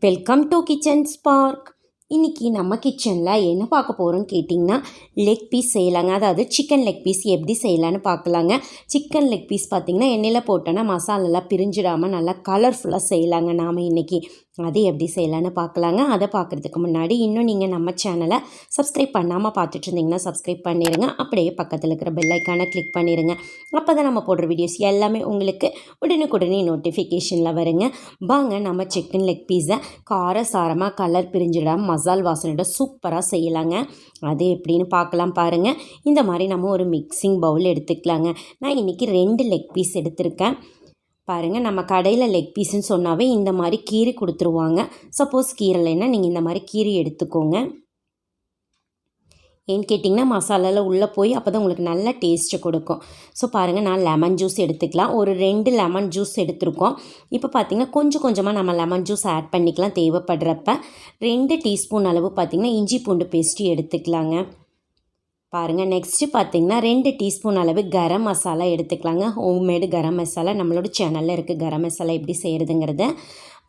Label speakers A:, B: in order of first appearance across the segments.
A: Welcome to kitchen spark. இன்றைக்கி நம்ம கிச்சனில் என்ன பார்க்க போகிறோம்னு கேட்டிங்கன்னா, லெக் பீஸ் செய்யலாங்க. அதாவது சிக்கன் லெக் பீஸ் எப்படி செய்யலான்னு பார்க்கலாங்க. சிக்கன் லெக் பீஸ் பார்த்திங்கன்னா எண்ணெயில் போட்டோன்னா மசாலெல்லாம் பிரிஞ்சிடாமல் நல்லா கலர்ஃபுல்லாக செய்யலாங்க. நாம் இன்றைக்கி அது எப்படி செய்யலான்னு பார்க்கலாங்க. அதை பார்க்குறதுக்கு முன்னாடி இன்னும் நீங்கள் நம்ம சேனலை சப்ஸ்கிரைப் பண்ணாமல் பார்த்துட்டு இருந்தீங்கன்னா சப்ஸ்கிரைப் பண்ணிடுங்க. அப்படியே பக்கத்தில் இருக்கிற பெல் ஐக்கானை கிளிக் பண்ணிடுங்க. அப்போ தான் நம்ம போடுற வீடியோஸ் எல்லாமே உங்களுக்கு உடனுக்குடனே நோட்டிஃபிகேஷனில் வருங்க. வாங்க நம்ம சிக்கன் லெக் பீஸை காரசாரமாக கலர் பிரிஞ்சிடாமல் மசால் வாசனையோட சூப்பராக செய்யலாங்க. அது எப்படின்னு பார்க்கலாம் பாருங்கள். இந்த மாதிரி நம்ம ஒரு மிக்சிங் பவுல் எடுத்துக்கலாங்க. நான் இன்றைக்கி 2 லெக் பீஸ் எடுத்திருக்கேன். பாருங்கள், நம்ம கடையில் லெக் பீஸுன்னு சொன்னாவே இந்த மாதிரி கீரி கொடுத்துருவாங்க. சப்போஸ் கீரலைன்னா நீங்கள் இந்த மாதிரி கீரி எடுத்துக்கோங்க. ஏன்னு கேட்டிங்கன்னா மசாலாவில் உள்ளே போய் அப்போ தான் உங்களுக்கு நல்ல டேஸ்ட்டு கொடுக்கும். ஸோ பாருங்கள், நான் லெமன் ஜூஸ் எடுத்துக்கலாம். ஒரு 2 லெமன் ஜூஸ் எடுத்துருக்கோம். இப்போ பார்த்திங்கன்னா கொஞ்சம் கொஞ்சமாக நம்ம லெமன் ஜூஸ் ஆட் பண்ணிக்கலாம். தேவைப்படுறப்ப 2 டீஸ்பூன் அளவு பார்த்திங்கன்னா இஞ்சி பூண்டு பேஸ்ட்டு எடுத்துக்கலாங்க. பாருங்கள், நெக்ஸ்ட்டு பார்த்திங்கன்னா 2 டீஸ்பூன் அளவு கரம் மசாலா எடுத்துக்கலாங்க. ஹோம்மேடு கரம் மசாலா நம்மளோட சேனலில் இருக்குது. கரம் மசாலா எப்படி செய்கிறதுங்கிறத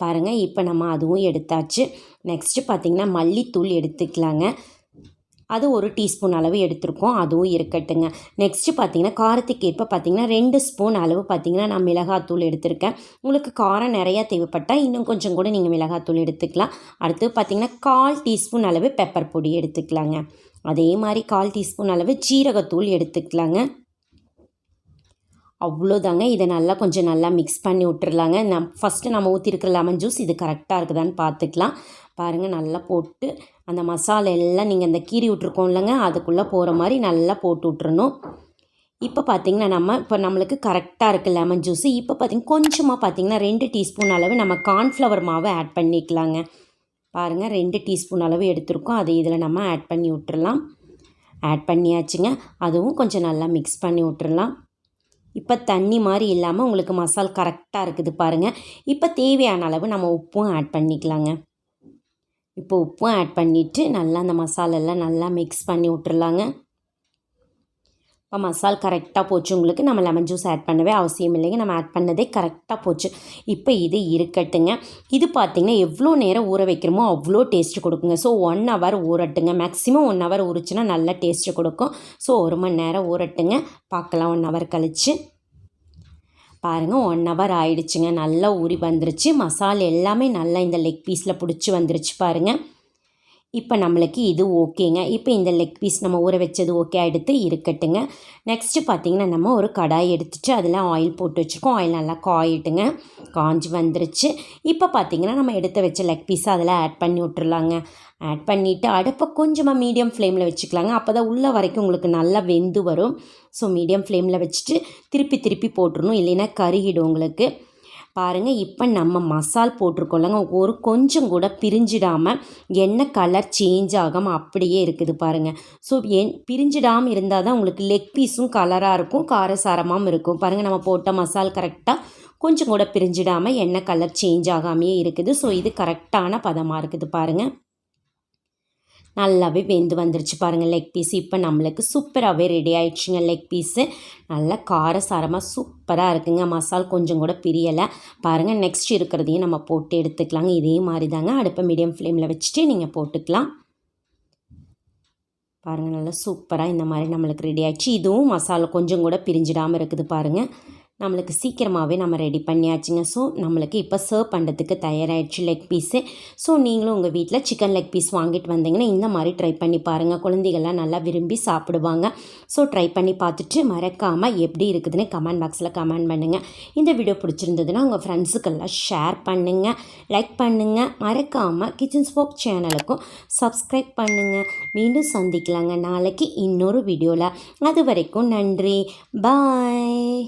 A: பாருங்கள். இப்போ நம்ம அதுவும் எடுத்தாச்சு. நெக்ஸ்ட்டு பார்த்திங்கன்னா மல்லித்தூள் எடுத்துக்கலாங்க. அது 1 டீஸ்பூன் அளவு எடுத்துருக்கோம். அதுவும் இருக்கட்டுங்க. நெக்ஸ்ட்டு பார்த்திங்கன்னா காரத்துக்கு ஏற்ப பார்த்திங்கன்னா 2 ஸ்பூன் அளவு பார்த்திங்கன்னா நான் மிளகாத்தூள் எடுத்திருக்கேன். உங்களுக்கு காரம் நிறையா தேவைப்பட்டால் இன்னும் கொஞ்சம் கூட நீங்கள் மிளகாத்தூள் எடுத்துக்கலாம். அடுத்து பார்த்திங்கன்னா 1/4 டீஸ்பூன் அளவு பெப்பர் பொடி எடுத்துக்கலாங்க. அதே மாதிரி 1/4 டீஸ்பூன் அளவு ஜீரகத்தூள் எடுத்துக்கலாங்க. அவ்வளோதாங்க. இதை கொஞ்சம் நல்லா மிக்ஸ் பண்ணி விட்டுறலாங்க. ஃபஸ்ட்டு நம்ம ஊற்றிருக்கிற லெமன் ஜூஸ் இது கரெக்டாக இருக்குதான்னு பார்த்துக்கலாம். பாருங்கள், நல்லா போட்டு அந்த மசாலா எல்லாம் நீங்கள் அந்த கீரி விட்ருக்கோம் இல்லைங்க, அதுக்குள்ளே போகிற மாதிரி நல்லா போட்டு விட்றணும். இப்போ பார்த்திங்கன்னா இப்போ நம்மளுக்கு கரெக்டாக இருக்குது லெமன் ஜூஸு. இப்போ பார்த்திங்கன்னா கொஞ்சமாக பார்த்திங்கன்னா 2 டீஸ்பூன் அளவு நம்ம கார்ன்ஃப்ளவர் மாவை ஆட் பண்ணிக்கலாங்க. பாருங்கள், 2 டீஸ்பூன் அளவு எடுத்துருக்கோம். அதை இதில் நம்ம ஆட் பண்ணி விட்டுறலாம். ஆட் பண்ணியாச்சுங்க. அதுவும் கொஞ்சம் நல்லா மிக்ஸ் பண்ணி விட்டுறலாம். இப்போ தண்ணி மாதிரி இல்லாமல் உங்களுக்கு மசால் கரெக்டாக இருக்குது பாருங்கள். இப்போ தேவையான அளவு நம்ம உப்பும் ஆட் பண்ணிக்கலாங்க. இப்போ உப்பும் ஆட் பண்ணிவிட்டு நல்லா அந்த மசாலெல்லாம் நல்லா மிக்ஸ் பண்ணி விட்டுறலாங்க. இப்போ மசால் கரெக்டாக போச்சு. உங்களுக்கு நம்ம லெமன் ஜூஸ் ஆட் பண்ணவே அவசியம் இல்லைங்க. நம்ம ஆட் பண்ணதே கரெக்டாக போச்சு. இப்போ இது இருக்கட்டுங்க. இது பார்த்திங்கன்னா எவ்வளோ நேரம் ஊற வைக்கிறோமோ அவ்வளோ டேஸ்ட்டு கொடுக்குங்க. ஸோ 1 ஹவர் ஊறட்டுங்க. மேக்ஸிமம் 1 ஹவர் ஊறிச்சுன்னா நல்ல டேஸ்ட்டு கொடுக்கும். ஸோ 1 மணி நேரம் ஊறட்டுங்க. பார்க்கலாம் 1 ஹவர் கழிச்சு. பாருங்கள், 1 ஹவர் ஆயிடுச்சுங்க. நல்லா ஊறி வந்துருச்சு. மசாலா எல்லாமே நல்லா இந்த லெக் பீஸில் பிடிச்சி வந்துருச்சு பாருங்கள். இப்போ நம்மளுக்கு இது ஓகேங்க. இப்போ இந்த லெக் பீஸ் நம்ம ஊற வச்சது ஓகே எடுத்து இருக்கட்டுங்க. நெக்ஸ்ட்டு பார்த்திங்கன்னா நம்ம ஒரு கடாய் எடுத்துகிட்டு அதில் ஆயில் போட்டு வச்சுருக்கோம். ஆயில் நல்லா காயிட்டுங்க. காஞ்சி வந்துருச்சு. இப்போ பார்த்திங்கன்னா நம்ம எடுத்து வச்ச லெக் பீஸை அதில் ஆட் பண்ணி விட்டுறலாங்க. ஆட் பண்ணிவிட்டு அடுப்பை கொஞ்சமாக மீடியம் ஃப்ளேமில் வச்சுக்கலாங்க. அப்போ தான் உள்ள வரைக்கும் உங்களுக்கு நல்லா வெந்து வரும். ஸோ மீடியம் ஃப்ளேமில் வச்சுட்டு திருப்பி போட்டுடணும், இல்லைன்னா கருகிடும் உங்களுக்கு. பாருங்கள், இப்போ நம்ம மசால் போட்டிருக்கோம்லங்க, ஒரு கொஞ்சம் கூட பிரிஞ்சிடாமல் எண்ணெய் கலர் சேஞ்ச் ஆகாமல் அப்படியே இருக்குது பாருங்கள். ஸோ பிரிஞ்சிடாமல் இருந்தால் தான் உங்களுக்கு லெக் பீஸும் கலராக இருக்கும், காரசாரமாகவும் இருக்கும். பாருங்கள், நம்ம போட்ட மசால் கரெக்டாக கொஞ்சம் கூட பிரிஞ்சிடாமல் எண்ணெய் கலர் சேஞ்ச் ஆகாமையே இருக்குது. ஸோ இது கரெக்டான பதமாக இருக்குது பாருங்கள். நல்லாவே வெந்து வந்துருச்சு பாருங்கள் லெக் பீஸ். இப்போ நம்மளுக்கு சூப்பராகவே ரெடி ஆகிடுச்சுங்க லெக் பீஸு. நல்லா காரசாரமாக சூப்பராக இருக்குங்க. மசால் கொஞ்சம் கூட பிரியலை பாருங்கள். நெக்ஸ்ட் இருக்கிறதையும் நம்ம போட்டு எடுத்துக்கலாங்க. இதே மாதிரி தாங்க அடுப்பை மீடியம் ஃப்ளேமில் வச்சுட்டு நீங்கள் போட்டுக்கலாம். பாருங்கள், நல்லா சூப்பராக இந்த மாதிரி நம்மளுக்கு ரெடி ஆகிடுச்சு. இதுவும் மசாலா கொஞ்சம் கூட பிரிஞ்சிடாமல் இருக்குது பாருங்கள். நம்மளுக்கு சீக்கிரமாகவே நம்ம ரெடி பண்ணியாச்சுங்க. ஸோ நம்மளுக்கு இப்போ சர்வ் பண்ணுறதுக்கு தயாராகிடுச்சு லெக் பீஸு. ஸோ நீங்களும் உங்கள் வீட்டில் சிக்கன் லெக் பீஸ் வாங்கிட்டு வந்தீங்கன்னா இந்த மாதிரி ட்ரை பண்ணி பாருங்கள். குழந்தைகள்லாம் நல்லா விரும்பி சாப்பிடுவாங்க. ஸோ ட்ரை பண்ணி பார்த்துட்டு மறக்காமல் எப்படி இருக்குதுன்னு கமெண்ட் பாக்ஸில் கமெண்ட் பண்ணுங்கள். இந்த வீடியோ பிடிச்சிருந்ததுன்னா உங்கள் ஃப்ரெண்ட்ஸுக்கெல்லாம் ஷேர் பண்ணுங்கள், லைக் பண்ணுங்கள். மறக்காமல் கிச்சன் ஸ்பார்க் சேனலுக்கும் சப்ஸ்கிரைப் பண்ணுங்கள். மீண்டும் சந்திக்கலாங்க நாளைக்கு இன்னொரு வீடியோவில். அது வரைக்கும் நன்றி, பாய்.